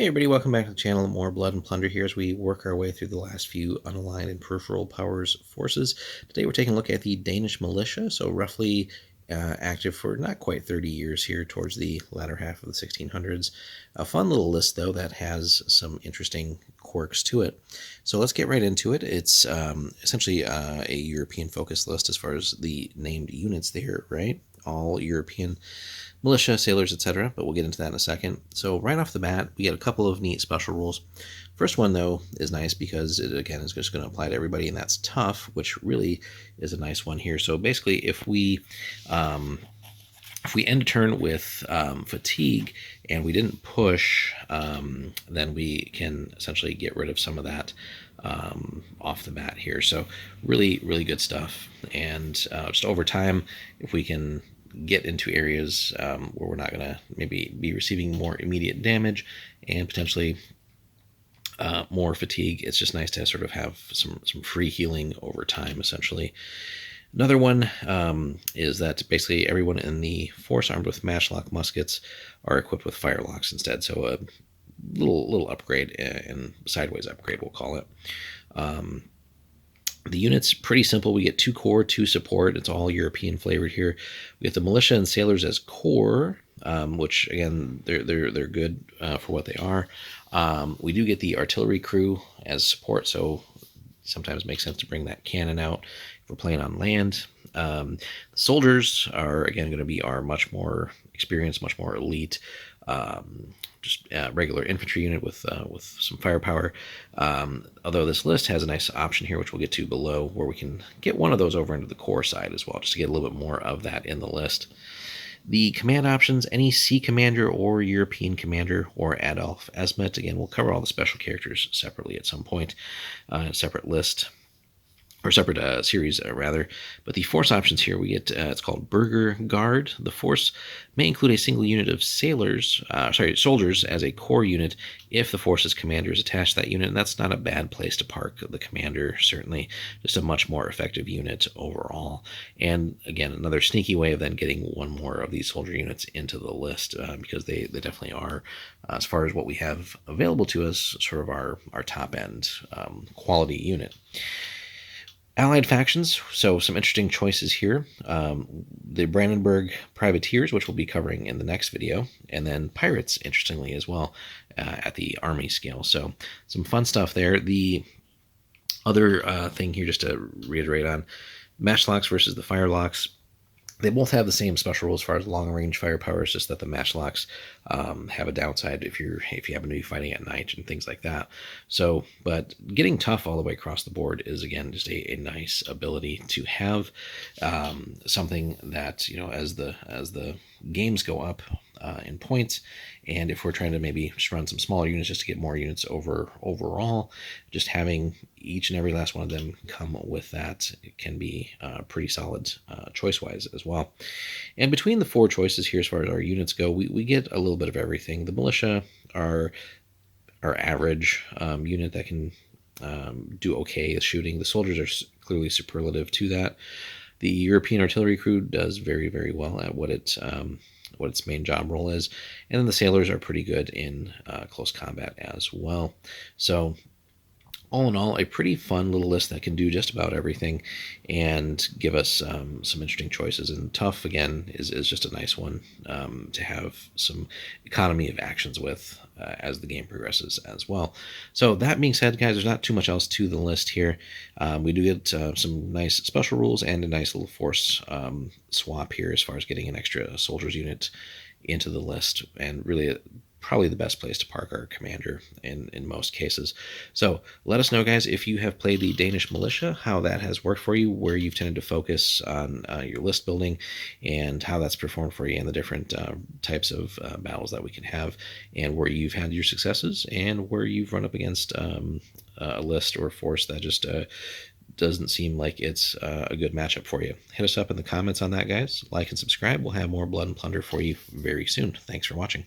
everybody, welcome back to the channel. More Blood and Plunder here as we work our way through the last few unaligned and peripheral powers forces. Today we're taking a look at the Danish Militia, so roughly active for not quite 30 years here towards the latter half of the 1600s. A fun little list, though, that has some interesting quirks to it. So let's get right into it. It's essentially a European-focused list as far as the named units there, right? All European militia, sailors, etc., but we'll get into that in a second. So right off the bat, we get a couple of neat special rules. First one, though, is nice because it, again, is just going to apply to everybody, and that's tough, which really is a nice one here. So basically, if we end a turn with fatigue and we didn't push, then we can essentially get rid of some of that off the bat here. So really, really good stuff. And just over time, if we can get into areas where we're not going to maybe be receiving more immediate damage and potentially more fatigue, it's just nice to sort of have some free healing over time, essentially. Another one is that basically everyone in the force armed with matchlock muskets are equipped with firelocks instead. So a little upgrade, and sideways upgrade, we'll call it. The unit's pretty simple. We get 2 core, 2 support. It's all European flavored here. We get the militia and sailors as core, which again they're good for what they are. We do get the artillery crew as support, so sometimes it makes sense to bring that cannon out if we're playing on land. The soldiers are again going to be our much more experienced, much more elite, just regular infantry unit with some firepower. Although this list has a nice option here, which we'll get to below, where we can get one of those over into the core side as well, just to get a little bit more of that in the list. The command options, any Sea Commander or European Commander or Adolf Esmet. Again, we'll cover all the special characters separately at some point, a separate list. Or separate series, rather. But the force options here, we get, it's called Burger Guard. The force may include a single unit of soldiers as a core unit if the force's commander is attached to that unit. And that's not a bad place to park the commander, certainly. Just a much more effective unit overall. And again, another sneaky way of then getting one more of these soldier units into the list, because they definitely are, as far as what we have available to us, sort of our top end quality unit. Allied factions, so some interesting choices here. The Brandenburg Privateers, which we'll be covering in the next video, and then Pirates, interestingly, as well, at the army scale. So some fun stuff there. The other thing here, just to reiterate on, matchlocks versus the firelocks. They both have the same special rules as far as long-range firepower. It's just that the matchlocks have a downside if you happen to be fighting at night and things like that. So, but getting tough all the way across the board is again just a nice ability to have, something that, you know, as the games go up in points, and if we're trying to maybe just run some smaller units just to get more units overall, just having each and every last one of them come with that, it can be pretty solid choice-wise as well. And between the 4 choices here, as far as our units go, we get a little bit of everything. The militia are our average unit that can do okay at shooting. The soldiers are clearly superlative to that. The European artillery crew does very, very well at what its main job role is, and then the sailors are pretty good in close combat as well. So all in all, a pretty fun little list that can do just about everything and give us some interesting choices. And tough, again, is just a nice one to have some economy of actions with as the game progresses as well. So that being said, guys, there's not too much else to the list here. We do get some nice special rules and a nice little force swap here as far as getting an extra soldiers unit into the list, and really probably the best place to park our commander in most cases. So let us know, guys, if you have played the Danish Militia, how that has worked for you, where you've tended to focus on your list building, and how that's performed for you in the different types of battles that we can have, and where you've had your successes, and where you've run up against a list or a force that just doesn't seem like it's a good matchup for you. Hit us up in the comments on that, guys. Like and subscribe. We'll have more Blood and Plunder for you very soon. Thanks for watching.